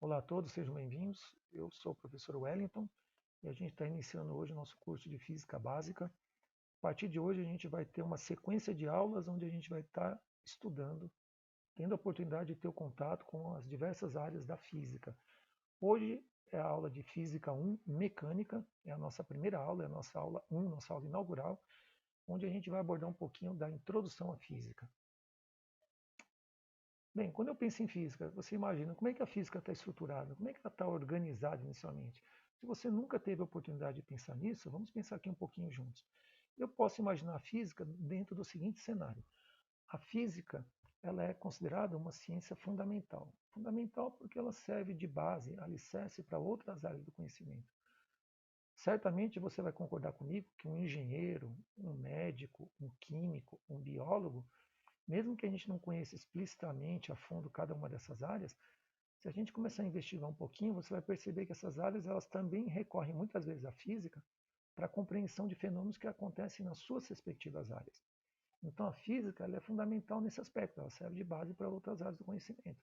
Olá a todos, sejam bem-vindos. Eu sou o professor Wellington e a gente está iniciando hoje o nosso curso de Física Básica. A partir de hoje a gente vai ter uma sequência de aulas onde a gente vai estar estudando, tendo a oportunidade de ter o contato com as diversas áreas da física. Hoje é a aula de Física 1, Mecânica, é a nossa primeira aula, é a nossa aula 1, nossa aula inaugural, onde a gente vai abordar um pouquinho da introdução à física. Bem, quando eu penso em física, você imagina como é que a física está estruturada, como é que ela está organizada inicialmente. Se você nunca teve a oportunidade de pensar nisso, vamos pensar aqui um pouquinho juntos. Eu posso imaginar a física dentro do seguinte cenário. A física, ela é considerada uma ciência fundamental. Fundamental porque ela serve de base, alicerce para outras áreas do conhecimento. Certamente você vai concordar comigo que um engenheiro, um médico, um químico, um biólogo, mesmo que a gente não conheça explicitamente a fundo cada uma dessas áreas, se a gente começar a investigar um pouquinho, você vai perceber que essas áreas elas também recorrem muitas vezes à física para a compreensão de fenômenos que acontecem nas suas respectivas áreas. Então a física ela é fundamental nesse aspecto, ela serve de base para outras áreas do conhecimento.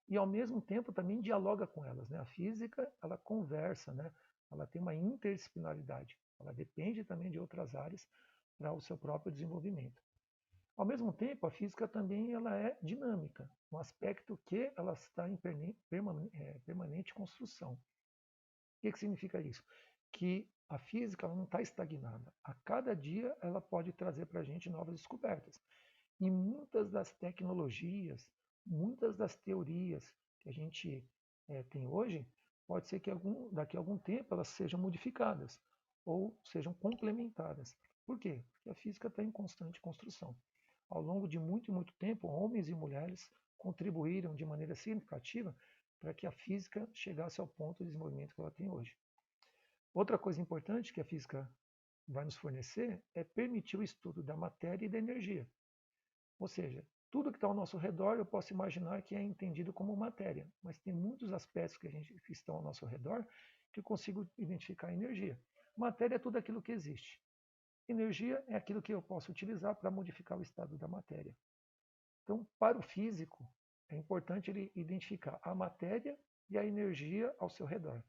E ao mesmo tempo também dialoga com elas, né? A física ela conversa, né? Ela tem uma interdisciplinaridade, ela depende também de outras áreas para o seu próprio desenvolvimento. Ao mesmo tempo, a física também ela é dinâmica, um aspecto que ela está em permanente construção. O que significa isso? Que a física ela não está estagnada. A cada dia ela pode trazer para a gente novas descobertas. E muitas das tecnologias, muitas das teorias que a gente tem hoje, pode ser que daqui a algum tempo elas sejam modificadas ou sejam complementadas. Por quê? Porque a física está em constante construção. Ao longo de muito e muito tempo, homens e mulheres contribuíram de maneira significativa para que a física chegasse ao ponto de desenvolvimento que ela tem hoje. Outra coisa importante que a física vai nos fornecer é permitir o estudo da matéria e da energia. Ou seja, tudo que está ao nosso redor eu posso imaginar que é entendido como matéria, mas tem muitos aspectos que estão ao nosso redor que eu consigo identificar energia. Matéria é tudo aquilo que existe. Energia é aquilo que eu posso utilizar para modificar o estado da matéria. Então, para o físico, é importante ele identificar a matéria e a energia ao seu redor.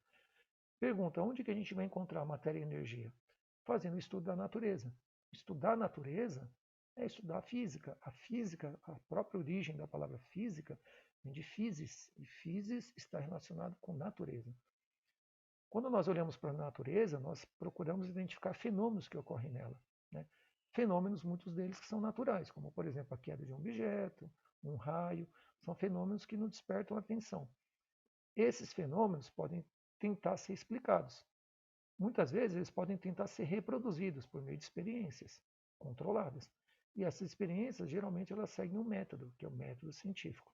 Pergunta, onde que a gente vai encontrar matéria e energia? Fazendo o estudo da natureza. Estudar a natureza é estudar a física. A física, a própria origem da palavra física, vem de physis, e physis está relacionado com natureza. Quando nós olhamos para a natureza, nós procuramos identificar fenômenos que ocorrem nela. Né? Fenômenos, muitos deles que são naturais, como, por exemplo, a queda de um objeto, um raio, são fenômenos que nos despertam a atenção. Esses fenômenos podem tentar ser explicados. Muitas vezes eles podem tentar ser reproduzidos por meio de experiências controladas. E essas experiências, geralmente, elas seguem um método, que é o método científico.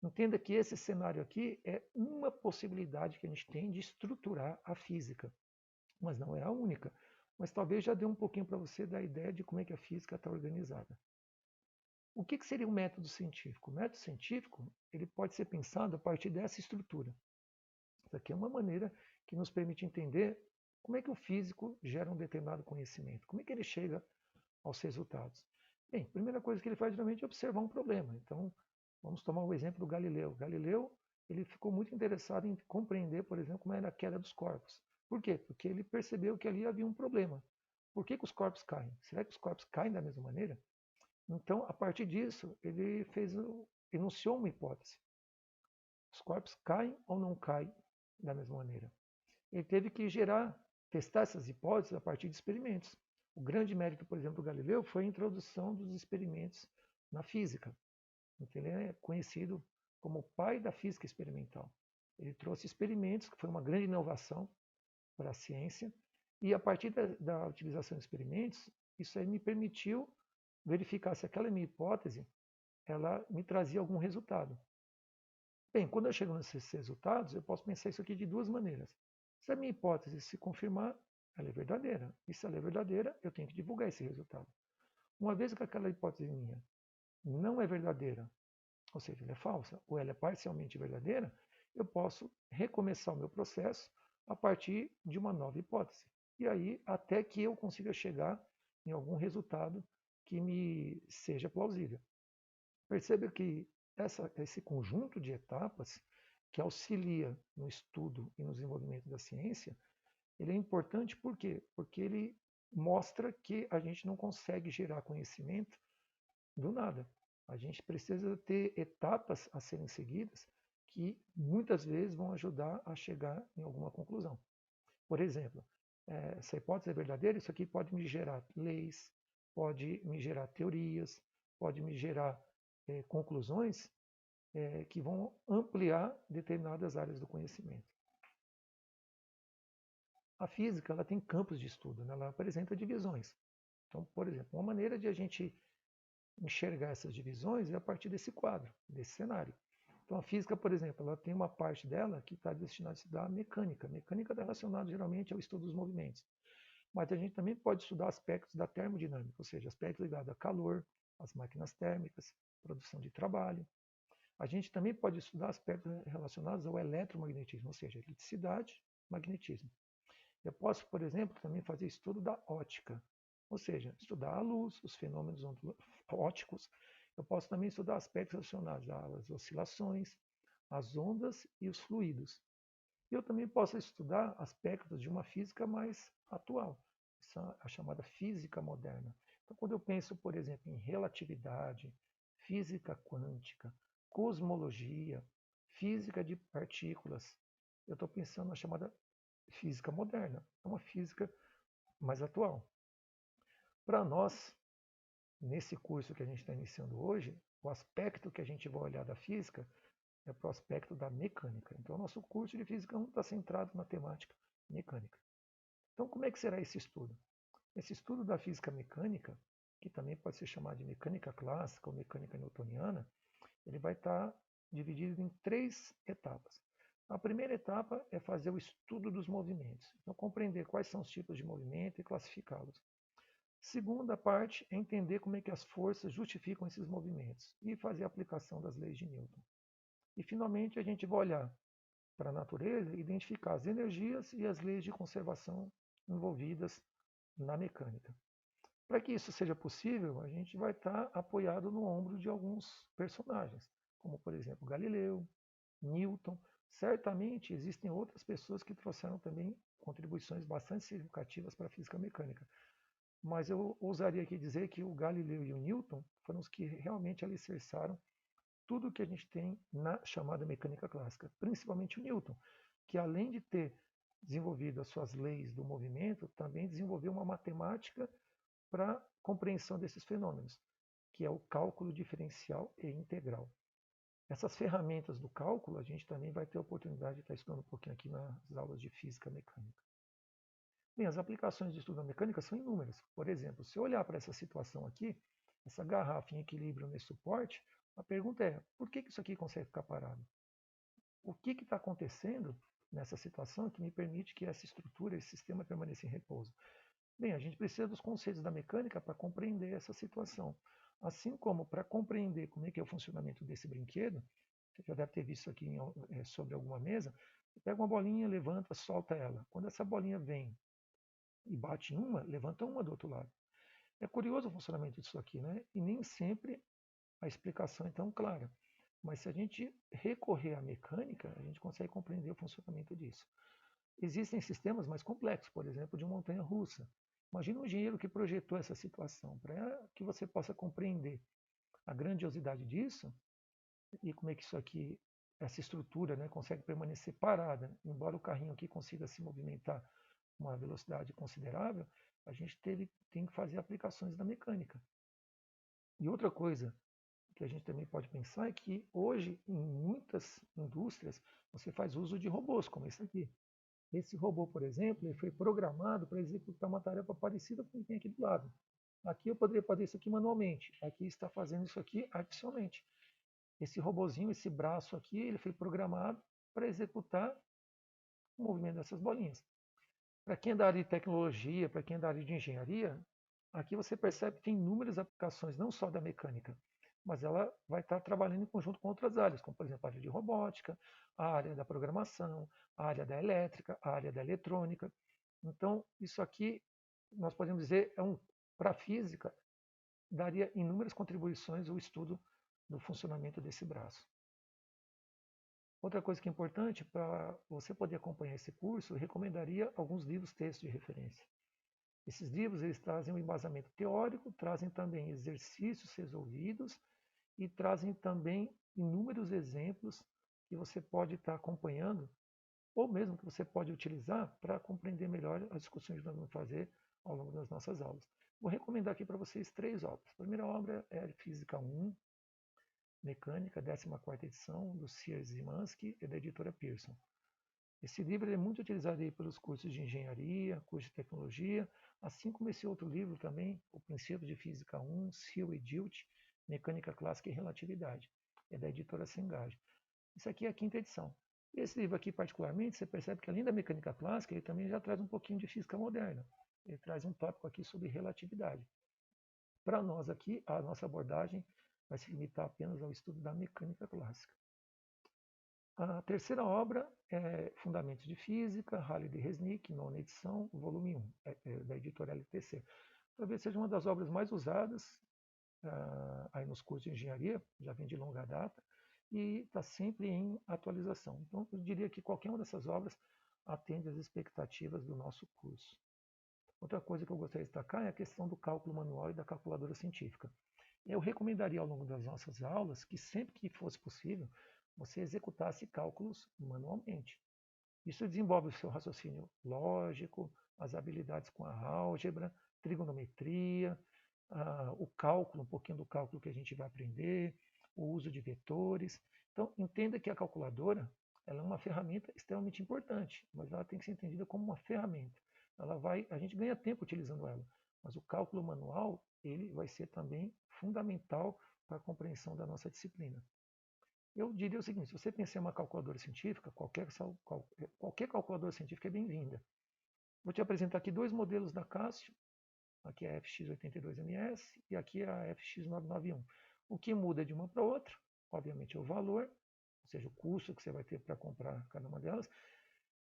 Entenda que esse cenário aqui é uma possibilidade que a gente tem de estruturar a física, mas não é a única. Mas talvez já dê um pouquinho para você da ideia de como é que a física está organizada. O que seria um método científico? O método científico ele pode ser pensado a partir dessa estrutura. Isso aqui é uma maneira que nos permite entender como é que o físico gera um determinado conhecimento, como é que ele chega aos resultados. Bem, a primeira coisa que ele faz geralmente é observar um problema. Então, vamos tomar o exemplo do Galileu. Galileu ele ficou muito interessado em compreender, por exemplo, como era a queda dos corpos. Por quê? Porque ele percebeu que ali havia um problema. Por que os corpos caem? Será que os corpos caem da mesma maneira? Então, a partir disso, ele enunciou uma hipótese. Os corpos caem ou não caem da mesma maneira? Ele teve que testar essas hipóteses a partir de experimentos. O grande mérito, por exemplo, do Galileu foi a introdução dos experimentos na física. Então, ele é conhecido como o pai da física experimental. Ele trouxe experimentos, que foi uma grande inovação para a ciência, e a partir da utilização de experimentos, isso aí me permitiu verificar se aquela minha hipótese ela me trazia algum resultado. Bem, quando eu chego nesses resultados, eu posso pensar isso aqui de duas maneiras. Se a minha hipótese se confirmar, ela é verdadeira. E se ela é verdadeira, eu tenho que divulgar esse resultado. Uma vez que aquela hipótese minha não é verdadeira, ou seja, ela é falsa, ou ela é parcialmente verdadeira, eu posso recomeçar o meu processo a partir de uma nova hipótese. E aí, até que eu consiga chegar em algum resultado que me seja plausível. Perceba que esse conjunto de etapas que auxilia no estudo e no desenvolvimento da ciência, ele é importante por quê? Porque ele mostra que a gente não consegue gerar conhecimento do nada. A gente precisa ter etapas a serem seguidas que muitas vezes vão ajudar a chegar em alguma conclusão. Por exemplo, essa hipótese é verdadeira, isso aqui pode me gerar leis, pode me gerar teorias, pode me gerar conclusões que vão ampliar determinadas áreas do conhecimento. A física ela tem campos de estudo, né? Ela apresenta divisões. Então, por exemplo, uma maneira de a gente enxergar essas divisões é a partir desse quadro, desse cenário. Então, a física, por exemplo, ela tem uma parte dela que está destinada a estudar a mecânica. A mecânica está relacionada geralmente ao estudo dos movimentos. Mas a gente também pode estudar aspectos da termodinâmica, ou seja, aspectos ligados a calor, às máquinas térmicas, produção de trabalho. A gente também pode estudar aspectos relacionados ao eletromagnetismo, ou seja, eletricidade, magnetismo. Eu posso, por exemplo, também fazer estudo da ótica, ou seja, estudar a luz, os fenômenos ópticos. Eu posso também estudar aspectos relacionados às oscilações, às ondas e os fluidos. E eu também posso estudar aspectos de uma física mais atual, a chamada física moderna. Então, quando eu penso, por exemplo, em relatividade, física quântica, cosmologia, física de partículas, eu estou pensando na chamada física moderna, é uma física mais atual. Para nós, nesse curso que a gente está iniciando hoje, o aspecto que a gente vai olhar da física é para o aspecto da mecânica. Então, o nosso curso de Física 1 está centrado na temática mecânica. Então, como é que será esse estudo? Esse estudo da física mecânica, que também pode ser chamado de mecânica clássica ou mecânica newtoniana, ele vai estar dividido em 3 etapas. A primeira etapa é fazer o estudo dos movimentos, então compreender quais são os tipos de movimento e classificá-los. Segunda parte é entender como é que as forças justificam esses movimentos e fazer a aplicação das leis de Newton. E finalmente a gente vai olhar para a natureza e identificar as energias e as leis de conservação envolvidas na mecânica. Para que isso seja possível, a gente vai estar apoiado no ombro de alguns personagens, como por exemplo Galileu, Newton. Certamente existem outras pessoas que trouxeram também contribuições bastante significativas para a física mecânica. Mas eu ousaria aqui dizer que o Galileu e o Newton foram os que realmente alicerçaram tudo que a gente tem na chamada mecânica clássica, principalmente o Newton, que além de ter desenvolvido as suas leis do movimento, também desenvolveu uma matemática para a compreensão desses fenômenos, que é o cálculo diferencial e integral. Essas ferramentas do cálculo a gente também vai ter a oportunidade de estar estudando um pouquinho aqui nas aulas de física mecânica. Bem, as aplicações de estudo da mecânica são inúmeras. Por exemplo, se eu olhar para essa situação aqui, essa garrafa em equilíbrio nesse suporte, a pergunta é, por que isso aqui consegue ficar parado? O que está acontecendo nessa situação que me permite que essa estrutura, esse sistema permaneça em repouso? Bem, a gente precisa dos conceitos da mecânica para compreender essa situação. Assim como para compreender como é que é o funcionamento desse brinquedo, você já deve ter visto aqui sobre alguma mesa, você pega uma bolinha, levanta, solta ela. Quando essa bolinha vem e bate em uma, levanta uma do outro lado. É curioso o funcionamento disso aqui, né? E nem sempre a explicação é tão clara. Mas se a gente recorrer à mecânica, a gente consegue compreender o funcionamento disso. Existem sistemas mais complexos, por exemplo, de montanha-russa. Imagina um engenheiro que projetou essa situação, para que você possa compreender a grandiosidade disso e como é que isso aqui, essa estrutura, né, consegue permanecer parada, embora o carrinho aqui consiga se movimentar uma velocidade considerável, a gente tem que fazer aplicações da mecânica. E outra coisa que a gente também pode pensar é que hoje, em muitas indústrias, você faz uso de robôs, como esse aqui. Esse robô, por exemplo, ele foi programado para executar uma tarefa parecida com o que tem aqui do lado. Aqui eu poderia fazer isso aqui manualmente, aqui está fazendo isso aqui artificialmente. Esse robozinho, esse braço aqui, ele foi programado para executar o movimento dessas bolinhas. Para quem é da área de tecnologia, para quem é da área de engenharia, aqui você percebe que tem inúmeras aplicações, não só da mecânica, mas ela vai estar trabalhando em conjunto com outras áreas, como por exemplo a área de robótica, a área da programação, a área da elétrica, a área da eletrônica. Então, isso aqui, nós podemos dizer, para a física, daria inúmeras contribuições ao estudo do funcionamento desse braço. Outra coisa que é importante, para você poder acompanhar esse curso, eu recomendaria alguns livros textos de referência. Esses livros eles trazem um embasamento teórico, trazem também exercícios resolvidos e trazem também inúmeros exemplos que você pode estar acompanhando ou mesmo que você pode utilizar para compreender melhor as discussões que nós vamos fazer ao longo das nossas aulas. Vou recomendar aqui para vocês 3 obras. A primeira obra é Física 1, Mecânica, 14ª edição, do Sears Zimansky e da editora Pearson. Esse livro é muito utilizado aí pelos cursos de engenharia, curso de tecnologia, assim como esse outro livro também, O Princípio de Física 1, Seal e Dilt, Mecânica Clássica e Relatividade. É da editora Cengage. Isso aqui é a 5ª edição. Esse livro aqui, particularmente, você percebe que além da mecânica clássica, ele também já traz um pouquinho de física moderna. Ele traz um tópico aqui sobre relatividade. Para nós aqui, a nossa abordagem vai se limitar apenas ao estudo da mecânica clássica. A terceira obra é Fundamentos de Física, Halley de Resnick, 9ª edição, volume 1, da editora LTC. Talvez seja uma das obras mais usadas aí nos cursos de engenharia, já vem de longa data, e está sempre em atualização. Então, eu diria que qualquer uma dessas obras atende às expectativas do nosso curso. Outra coisa que eu gostaria de destacar é a questão do cálculo manual e da calculadora científica. Eu recomendaria ao longo das nossas aulas que sempre que fosse possível, você executasse cálculos manualmente. Isso desenvolve o seu raciocínio lógico, as habilidades com a álgebra, trigonometria, o cálculo, um pouquinho do cálculo que a gente vai aprender, o uso de vetores. Então, entenda que a calculadora ela é uma ferramenta extremamente importante, mas ela tem que ser entendida como uma ferramenta. A gente ganha tempo utilizando ela, mas o cálculo manual ele vai ser também fundamental para a compreensão da nossa disciplina. Eu diria o seguinte, se você pensa em uma calculadora científica, qualquer calculadora científica é bem-vinda. Vou te apresentar aqui 2 modelos da Casio. Aqui é a FX82MS e aqui é a FX991. O que muda de uma para outra, obviamente, é o valor, ou seja, o custo que você vai ter para comprar cada uma delas,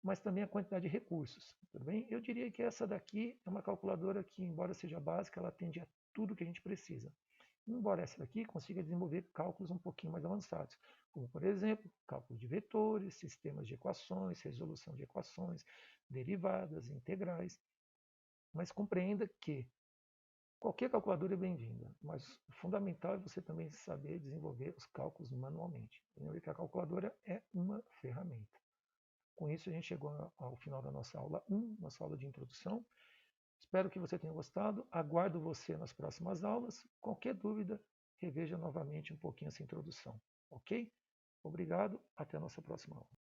mas também a quantidade de recursos. Tudo bem? Eu diria que essa daqui é uma calculadora que, embora seja básica, ela atende a tudo que a gente precisa. Embora essa daqui consiga desenvolver cálculos um pouquinho mais avançados, como, por exemplo, cálculo de vetores, sistemas de equações, resolução de equações, derivadas, integrais. Mas compreenda que qualquer calculadora é bem-vinda, mas o fundamental é você também saber desenvolver os cálculos manualmente. Lembre que a calculadora é uma ferramenta. Com isso, a gente chegou ao final da nossa aula 1, nossa aula de introdução. Espero que você tenha gostado. Aguardo você nas próximas aulas. Qualquer dúvida, reveja novamente um pouquinho essa introdução. Ok? Obrigado. Até a nossa próxima aula.